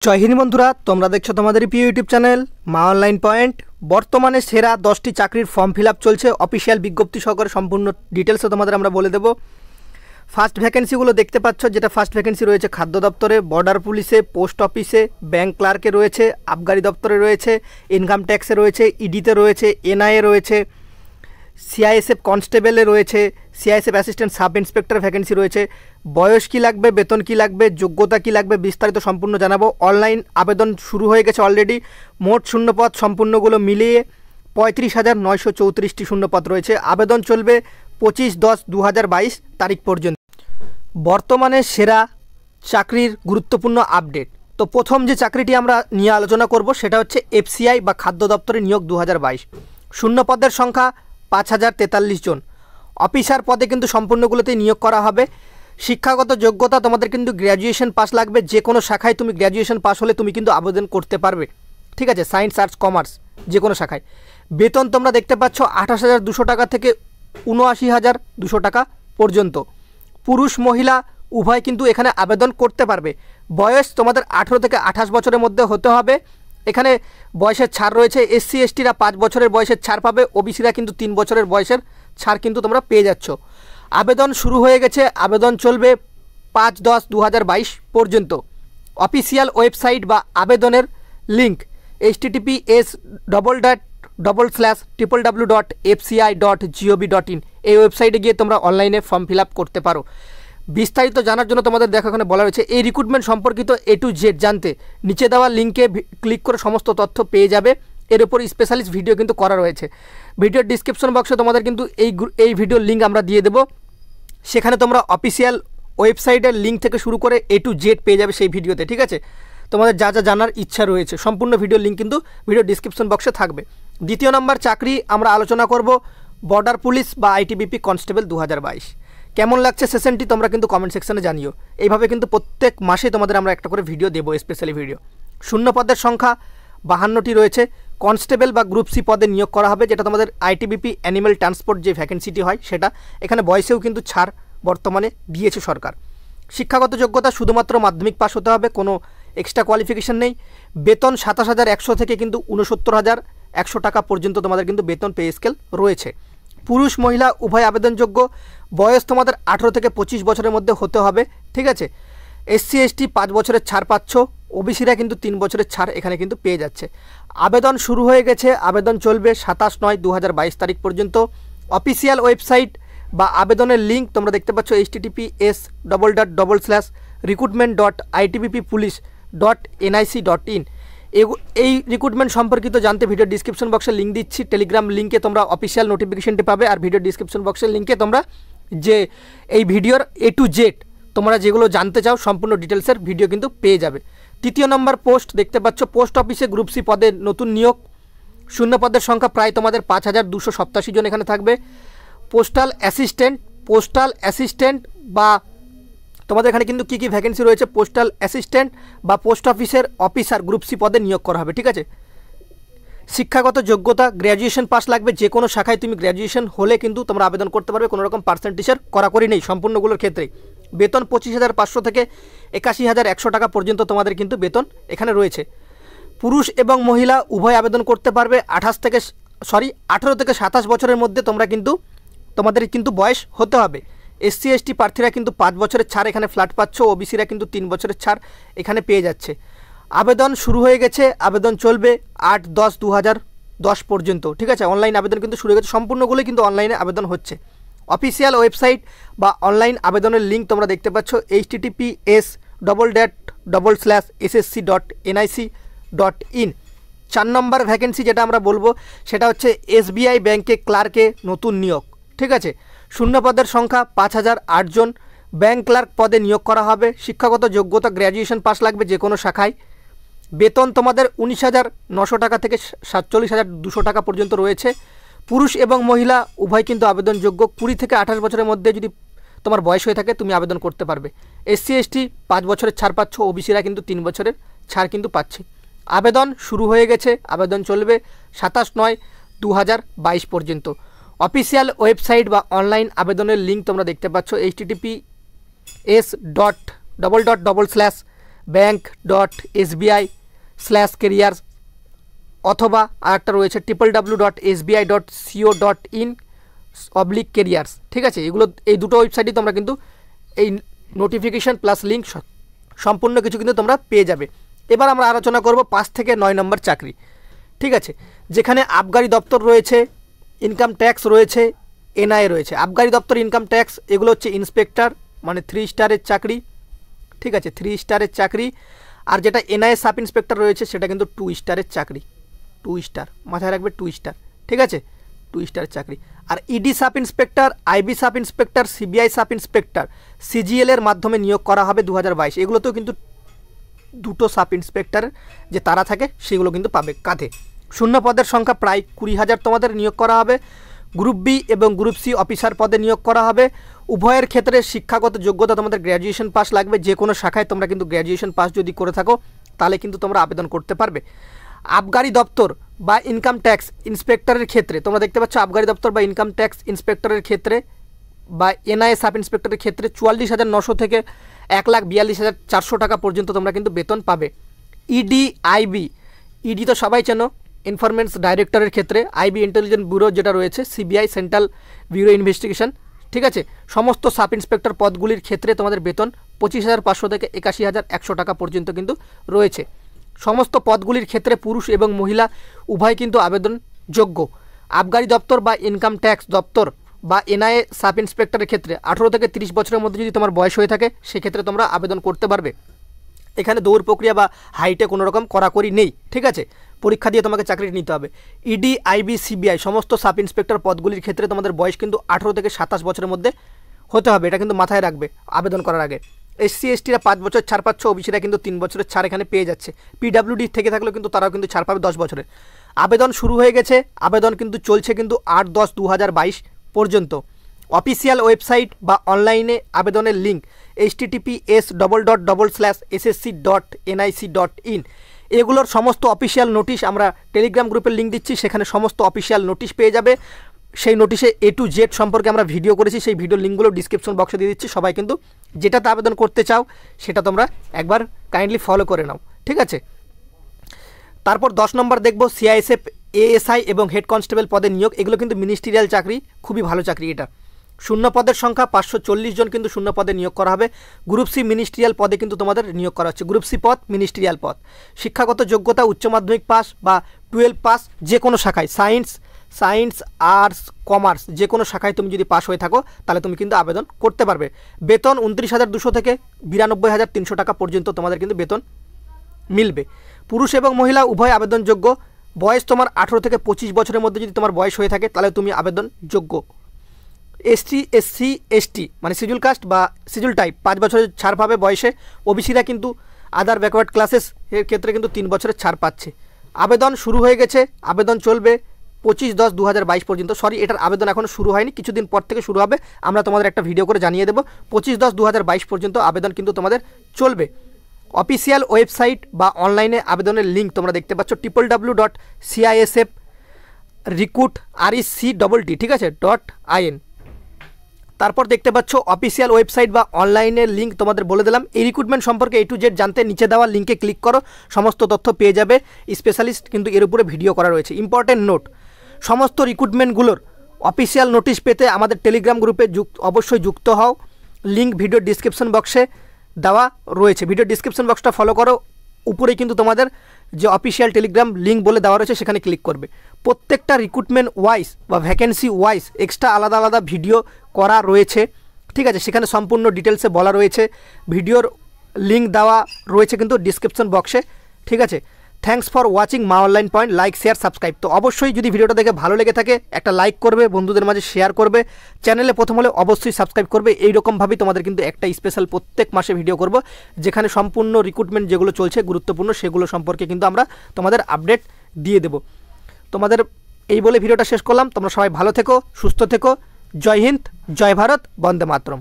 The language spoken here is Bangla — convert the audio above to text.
জয় হিন্দ বন্ধুরা, তোমরা দেখছো তোমাদের প্রিয় ইউটিউব চ্যানেল মা অনলাইন পয়েন্ট। বর্তমানে সেরা 10টি চাকরির ফর্ম ফিল আপ চলছে। অফিসিয়াল বিজ্ঞপ্তি সহকারে সম্পূর্ণ ডিটেলসে তোমাদের আমরা বলে দেবো। ফার্স্ট ভ্যাকেন্সিগুলো দেখতে পাচ্ছ, যেটা ফার্স্ট ভ্যাকেন্সি রয়েছে খাদ্য দপ্তরে, বর্ডার পুলিশে, পোস্ট অফিসে, ব্যাংক ক্লার্কে রয়েছে, আবগারি দপ্তরে রয়েছে, ইনকাম ট্যাক্সে রয়েছে, ইডিতে রয়েছে, এনআইএ রয়েছে, সিআইএসএফ কনস্টেবলে রয়েছে, CISF assistant sub inspector vacancy রয়েছে। বয়স কী লাগবে, বেতন কী লাগবে, যোগ্যতা কী লাগবে, বিস্তারিত সম্পূর্ণ জানাবো। অনলাইন আবেদন শুরু হয়ে গেছে অলরেডি। মোট শূন্যপদ সম্পূর্ণগুলো মিলিয়ে 35,934টি শূন্যপদ রয়েছে। আবেদন চলবে 25/10/2022 তারিখ পর্যন্ত। বর্তমানে সেরা চাকরির গুরুত্বপূর্ণ আপডেট। তো প্রথম যে চাকরিটি আমরা নিয়ে আলোচনা করব সেটা হচ্ছে এফসিআই বা খাদ্য দপ্তরে নিয়োগ 2022। শূন্যপদের সংখ্যা 5,043 জন। অফিসার পদে কিন্তু সম্পূর্ণগুলোতেই নিয়োগ করা হবে। শিক্ষাগত যোগ্যতা তোমাদের কিন্তু গ্র্যাজুয়েশন পাস লাগবে। যে কোনো শাখায় তুমি গ্র্যাজুয়েশন পাস হলে তুমি কিন্তু আবেদন করতে পারবে, ঠিক আছে, সায়েন্স, আর্টস, কমার্স যে কোনো শাখায়। বেতন তোমরা দেখতে পাচ্ছ 28,200 টাকা থেকে 79,200 টাকা পর্যন্ত। পুরুষ মহিলা উভয় কিন্তু এখানে আবেদন করতে পারবে। বয়স তোমাদের 18 থেকে 28 বছরের মধ্যে হতে হবে। এখানে বয়সের ছাড় রয়েছে। এসসি এসটিরা 5 বছরের বয়সের ছাড় পাবে, ওবিসিরা কিন্তু 3 বছরের বয়সের ছাড় কিন্তু তোমরা পেয়ে যাচ্ছ। আবেদন শুরু হয়ে গেছে, আবেদন চলবে 5/10/2022 পর্যন্ত। অফিসিয়াল ওয়েবসাইট বা আবেদনের লিঙ্ক https://www.fci.gov.in এই ওয়েবসাইটে গিয়ে তোমরা অনলাইনে ফর্ম ফিল আপ করতে পারো। বিস্তারিত জানার জন্য তোমাদের দেখো এখানে বলা রয়েছে। এই রিক্রুটমেন্ট সম্পর্কিত A to Z জানতে নিচে দেওয়া লিঙ্কে ক্লিক করে সমস্ত তথ্য পেয়ে যাবে। এর উপর স্পেশালিস্ট ভিডিও কিন্তু করা রয়েছে। ভিডিওর ডিসক্রিপশন বক্সে তোমাদের কিন্তু এই ভিডিওর লিঙ্ক আমরা দিয়ে দেবো। সেখানে তোমরা অফিসিয়াল ওয়েবসাইটের লিঙ্ক থেকে শুরু করে A to Z পেয়ে যাবে সেই ভিডিওতে, ঠিক আছে। তোমাদের যা যা জানার ইচ্ছা রয়েছে সম্পূর্ণ ভিডিওর লিঙ্ক কিন্তু ভিডিও ডিসক্রিপশন বক্সে থাকবে। দ্বিতীয় নম্বর চাকরি আমরা আলোচনা করব বর্ডার পুলিশ বা আইটিবিপি কনস্টেবল 2022। কেমন লাগছে সেশনটি তোমরা কিন্তু কমেন্ট সেকশনে জানিও। এইভাবে কিন্তু প্রত্যেক মাসে তোমাদের আমরা একটা করে ভিডিও দেবো, স্পেশালি ভিডিও। শূন্যপদের সংখ্যা 52টি রয়েছে। কনস্টেবল বা গ্রুপ সি পদে নিয়োগ করা হবে, যেটা তোমাদের আইটিবিপি অ্যানিম্যাল ট্রান্সপোর্ট যে ভ্যাকেন্সিটি হয় সেটা। এখানে বয়সেও কিন্তু ছাড় বর্তমানে দিয়েছে সরকার। শিক্ষাগত যোগ্যতা শুধুমাত্র মাধ্যমিক পাস হতে হবে, কোনো এক্সট্রা কোয়ালিফিকেশান নেই। বেতন 27,100 থেকে কিন্তু 69,100 টাকা পর্যন্ত তোমাদের কিন্তু বেতন পে স্কেল রয়েছে। পুরুষ মহিলা উভয় আবেদনযোগ্য। বয়স তোমাদের 18 থেকে 25 বছরের মধ্যে হতে হবে, ঠিক আছে। এসসি এসটি 5 বছরের ছাড় পাচ্ছ, ওবিসিরা কিন্তু 3 বছরের ছাড় এখানে কিন্তু পেয়ে যাচ্ছে। আবেদন শুরু হয়ে গেছে, আবেদন চলবে 27/9/2022 তারিখ পর্যন্ত। অফিসিয়াল ওয়েবসাইট বা আবেদনের লিঙ্ক তোমরা দেখতে পাচ্ছ https://recruitment.itbppolice.nic.in। এই রিক্রুটমেন্ট সম্পর্কিত জানতে ভিডিও ডিসক্রিপশন বক্সে লিঙ্ক দিচ্ছি। টেলিগ্রাম লিঙ্কে তোমরা অফিসিয়াল নোটিফিকেশনটি পাবে, আর ভিডিও ডিসক্রিপশন বক্সের লিঙ্কে তোমরা যে এই ভিডিওর A to Z তোমরা যেগুলো জানতে চাও সম্পূর্ণ ডিটেলসের ভিডিও কিন্তু পেয়ে যাবে। তৃতীয় নম্বর পোস্ট দেখতে পাচ্ছ, পোস্ট অফিসে গ্রুপ সি পদে নতুন নিয়োগ। শূন্যপদের সংখ্যা প্রায় তোমাদের 5,287 জন এখানে থাকবে। পোস্টাল অ্যাসিস্ট্যান্ট বা তোমাদের এখানে কিন্তু কী কী ভ্যাকেন্সি রয়েছে, পোস্টাল অ্যাসিস্ট্যান্ট বা পোস্ট অফিসের অফিসার গ্রুপ সি পদে নিয়োগ করা হবে, ঠিক আছে। শিক্ষাগত যোগ্যতা গ্র্যাজুয়েশন পাস লাগবে। যে কোনো শাখায় তুমি গ্র্যাজুয়েশন হলে কিন্তু তোমরা আবেদন করতে পারবে, কোনো রকম পার্সেন্টেজের কড়াকড়ি নেই সম্পূর্ণগুলোর ক্ষেত্রে। বেতন 25,500 থেকে 81,100 টাকা পর্যন্ত তোমাদের কিন্তু বেতন এখানে রয়েছে। পুরুষ এবং মহিলা উভয় আবেদন করতে পারবে। 18 থেকে 27 বছরের মধ্যে তোমাদের কিন্তু বয়স হতে হবে। এসসি এসটি প্রার্থীরা কিন্তু 5 বছরের ছাড় এখানে ফ্ল্যাট পাচ্ছ, ওবিসিরা কিন্তু 3 বছরের ছাড় এখানে পেয়ে যাচ্ছে। আবেদন শুরু হয়ে গেছে, আবেদন চলবে 8/10/2010 পর্যন্ত, ঠিক আছে। অনলাইন আবেদন কিন্তু শুরু হয়ে গেছে, সম্পূর্ণগুলোই কিন্তু অনলাইনে আবেদন হচ্ছে। অফিসিয়াল ওয়েবসাইট বা অনলাইন আবেদনের লিঙ্ক তোমরা দেখতে পাচ্ছ https://ssc.nic.in। 4 নম্বর ভ্যাকেন্সি যেটা আমরা বলবো সেটা হচ্ছে SBI ব্যাংকে ক্লার্কে নতুন নিয়োগ, ঠিক আছে। শূন্যপদের সংখ্যা 5,008 জন। ব্যাংক ক্লার্ক পদে নিয়োগ করা হবে। শিক্ষাগত যোগ্যতা গ্র্যাজুয়েশন পাস লাগবে যে কোনো শাখায়। বেতন তোমাদের 19,900 টাকা থেকে 47,200 টাকা পর্যন্ত রয়েছে। পুরুষ এবং মহিলা উভয় কিন্তু আবেদনযোগ্য। 20 থেকে 28 বছরের মধ্যে যদি তোমার বয়স হয়ে থাকে তুমি আবেদন করতে পারবে। এসসি এসটি 5 বছরের ছাড় পাচ্ছ, ওবিসিরা কিন্তু 3 বছরের ছাড় কিন্তু পাচ্ছে। আবেদন শুরু হয়ে গেছে, আবেদন চলবে 27/9/2022 পর্যন্ত। অফিসিয়াল ওয়েবসাইট বা অনলাইন আবেদনের লিঙ্ক তোমরা দেখতে পাচ্ছ https:// bank.sbi/careers অথবা আরেকটা রয়েছে www.sbi.co.in/careers। ঠিক আছে, এই দুটো ওয়েবসাইটই তোমরা কিন্তু এই নোটিফিকেশান প্লাস লিঙ্ক সম্পূর্ণ কিছু কিন্তু তোমরা পেয়ে যাবে। এবার আমরা আলোচনা করব 5 থেকে 9 নম্বর চাকরি। ঠিক আছে, যেখানে আবগারি দপ্তর রয়েছে, ইনকাম ট্যাক্স রয়েছে, এনআইএ রয়েছে। আবগারি দপ্তর, ইনকাম ট্যাক্স এগুলো হচ্ছে ইন্সপেক্টর, মানে 3 স্টারের চাকরি। ঠিক আছে, 3 স্টারের চাকরি। আর যেটা এনআইএ সাব ইন্সপেক্টর রয়েছে সেটা কিন্তু 2 স্টারের চাকরি। 2 স্টার মাথায় রাখবে, 2 স্টার। ঠিক আছে, 2 স্টারের চাকরি। আর ED sub inspector, IB sub inspector, CBI sub inspector CGL এর মাধ্যমে নিয়োগ করা হবে 2022। এগুলোতেও কিন্তু দুটো সাব ইন্সপেক্টর যে তারা থাকে সেগুলো কিন্তু পাবে কাঁধে। শূন্য পদের সংখ্যা প্রায় 20,000 তোমাদের নিয়োগ করা হবে। গ্রুপ বি এবং গ্রুপ সি অফিসার পদে নিয়োগ করা হবে। উভয়ের ক্ষেত্রে শিক্ষাগত যোগ্যতা তোমাদের গ্র্যাজুয়েশন পাস লাগবে। যে কোনো শাখায় তোমরা কিন্তু গ্র্যাজুয়েশন পাস যদি করে থাকো তাহলে কিন্তু তোমরা আবেদন করতে পারবে। আবগারি দপ্তর বা ইনকাম ট্যাক্স ইন্সপেক্টরের ক্ষেত্রে তোমরা দেখতে পাচ্ছ, আবগারি দপ্তর বা ইনকাম ট্যাক্স ইন্সপেক্টরের ক্ষেত্রে বা এনআইএ সাব ইন্সপেক্টরের ক্ষেত্রে 44,900 থেকে 1,42,400 টাকা পর্যন্ত তোমরা কিন্তু বেতন পাবে। ইডি, আইবি, ইডি তো সবাই চেনো, ইনফরমেশন ডাইরেক্টরের ক্ষেত্রে, আইবি ইন্টেলিজেন্স ব্যুরো যেটা রয়েছে, সিবিআই সেন্ট্রাল ব্যুরো ইনভেস্টিগেশন। ঠিক আছে, সমস্ত সাব ইন্সপেক্টর পদগুলির ক্ষেত্রে তোমাদের বেতন 25,500 থেকে 81,100 টাকা পর্যন্ত কিন্তু রয়েছে। সমস্ত পদগুলির ক্ষেত্রে পুরুষ এবং মহিলা উভয় কিন্তু আবেদনযোগ্য। আবগারি দপ্তর বা ইনকাম ট্যাক্স দপ্তর বা এনআইএ সাব ইন্সপেক্টরের ক্ষেত্রে 18 থেকে 30 বছরের মধ্যে যদি তোমার বয়স হয়ে থাকে সেক্ষেত্রে তোমরা আবেদন করতে পারবে। এখানে দৌড় প্রক্রিয়া বা হাইটে কোনো রকম কড়াকড়ি নেই। ঠিক আছে, পরীক্ষা দিয়ে তোমাকে চাকরি নিতে হবে। ইডি, আইবি, সিবিআই সমস্ত সাব ইন্সপেক্টর পদগুলির ক্ষেত্রে তোমাদের বয়স কিন্তু 18 থেকে 27 বছরের মধ্যে হতে হবে। এটা কিন্তু মাথায় রাখবে আবেদন করার আগে। এসসি এসটিরা 5 বছর ছাড় পাচ্ছ, ওবিসিরা কিন্তু 3 বছরের ছাড় এখানে পেয়ে যাচ্ছে। পিডাব্লিউডি থেকে থাকলেও কিন্তু তারাও কিন্তু ছাড় পাবে 10 বছরের। আবেদন শুরু হয়ে গেছে, আবেদন কিন্তু চলছে কিন্তু 8/10/2022 পর্যন্ত। অফিসিয়াল ওয়েবসাইট বা অনলাইনে আবেদনের লিঙ্ক https://ssc.nic.in। এগুলোর সমস্ত অফিসিয়াল নোটিশ আমরা টেলিগ্রাম গ্রুপের লিঙ্ক দিচ্ছি, সেখানে সমস্ত অফিসিয়াল নোটিশ পেয়ে যাবে। সেই নোটিশে A to Z সম্পর্কে আমরা ভিডিও করেছি, সেই ভিডিওর লিঙ্কগুলো ডিসক্রিপশন বক্সে দিয়ে দিচ্ছি। সবাই কিন্তু যেটাতে আবেদন করতে চাও সেটা তোমরা একবার কাইন্ডলি ফলো করে নাও। ঠিক আছে, তারপর 10 নম্বর দেখব সিআইএসএফ, এএসআই এবং হেড কনস্টেবল পদে নিয়োগ। এগুলো কিন্তু মিনিস্ট্রিয়াল চাকরি, খুবই ভালো চাকরি এটা। শূন্য পদের সংখ্যা 540 জন কিন্তু শূন্য পদে নিয়োগ করা হবে। গ্রুপ সি মিনিস্ট্রিয়াল পদে কিন্তু তোমাদের নিয়োগ করা হচ্ছে। গ্রুপ সি পদ মিনিস্ট্রিয়াল পদ। শিক্ষাগত যোগ্যতা উচ্চ মাধ্যমিক পাস বা 12 পাস, যে কোনো শাখায় সায়েন্স, আর্টস, কমার্স যে কোনো শাখায় তুমি যদি পাস হয়ে থাকো তাহলে তুমি কিন্তু আবেদন করতে পারবে। বেতন 29,200 থেকে 92,300 টাকা পর্যন্ত তোমাদের কিন্তু বেতন মিলবে। পুরুষ এবং মহিলা উভয় আবেদনযোগ্য। বয়স তোমার 18 থেকে 25 বছরের মধ্যে যদি তোমার বয়স হয়ে থাকে তাহলে তুমি আবেদনযোগ্য। এসসি/এসটি মানে শিডিউল কাস্ট বা শিডিউল টাইপ 5 বছরের ছাড় পাবে বয়সে। ওবিসিরা কিন্তু আদার ব্যাকওয়ার্ড ক্লাসেস এর ক্ষেত্রে কিন্তু 3 বছরের ছাড় পাচ্ছে। আবেদন শুরু হয়ে গেছে, আবেদন চলবে 25/10/2022 পর্যন্ত। সরি, এটার আবেদন এখনও শুরু হয়নি, কিছুদিন পর থেকে শুরু হবে। আমরা তোমাদের একটা ভিডিও করে জানিয়ে দেবো। 25/10/2022 পর্যন্ত আবেদন কিন্তু তোমাদের চলবে। অফিসিয়াল ওয়েবসাইট বা অনলাইনে আবেদনের লিঙ্ক তোমরা দেখতে পাচ্ছ www.CISFrecruit.RECTT, ঠিক আছে .in। তারপর দেখতে পাচ্ছ অফিসিয়াল ওয়েবসাইট বা অনলাইনের লিঙ্ক তোমাদের বলে দিলাম। এই রিক্রুটমেন্ট সম্পর্কে A to Z জানতে নিচে দেওয়া লিঙ্কে ক্লিক করো, সমস্ত তথ্য পেয়ে যাবে। স্পেশালিস্ট কিন্তু এর উপরে ভিডিও করা রয়েছে। ইম্পর্টেন্ট নোট, সমস্ত রিক্রুটমেন্টগুলোর অফিসিয়াল নোটিশ পেতে আমাদের টেলিগ্রাম গ্রুপে অবশ্যই যুক্ত হও। লিঙ্ক ভিডিও ডিসক্রিপশন বক্সে দেওয়া রয়েছে। ভিডিও ডিসক্রিপশন বক্সটা ফলো করো, উপরে কিন্তু তোমাদের যে অফিসিয়াল টেলিগ্রাম লিঙ্ক বলে দেওয়া রয়েছে সেখানে ক্লিক করবে। প্রত্যেকটা রিক্রুটমেন্ট ওয়াইজ বা ভ্যাকেন্সি ওয়াইজ এক্সট্রা আলাদা আলাদা ভিডিও করা রয়েছে। ঠিক আছে, সেখানে সম্পূর্ণ ডিটেলসে বলা রয়েছে। ভিডিওর লিঙ্ক দেওয়া রয়েছে কিন্তু ডিসক্রিপশন বক্সে। ঠিক আছে, থ্যাঙ্কস ফর ওয়াচিং মা online point. Like, share, subscribe. তো অবশ্যই যদি ভিডিওটা দেখে ভালো লেগে থাকে একটা লাইক করবে, বন্ধুদের মাঝে শেয়ার করবে। চ্যানেলে প্রথম হলে অবশ্যই সাবস্ক্রাইব করবে। এইরকমভাবেই তোমাদের কিন্তু একটা স্পেশাল প্রত্যেক মাসে ভিডিও করব, যেখানে সম্পূর্ণ রিক্রুটমেন্ট যেগুলো চলছে গুরুত্বপূর্ণ সেগুলো সম্পর্কে কিন্তু আমরা তোমাদের আপডেট দিয়ে দেব। তোমাদের এই বলে ভিডিওটা শেষ করলাম। তোমরা সবাই ভালো থেকো, সুস্থ থেকো। জয় হিন্দ, জয় ভারত, বন্দে মাতরম।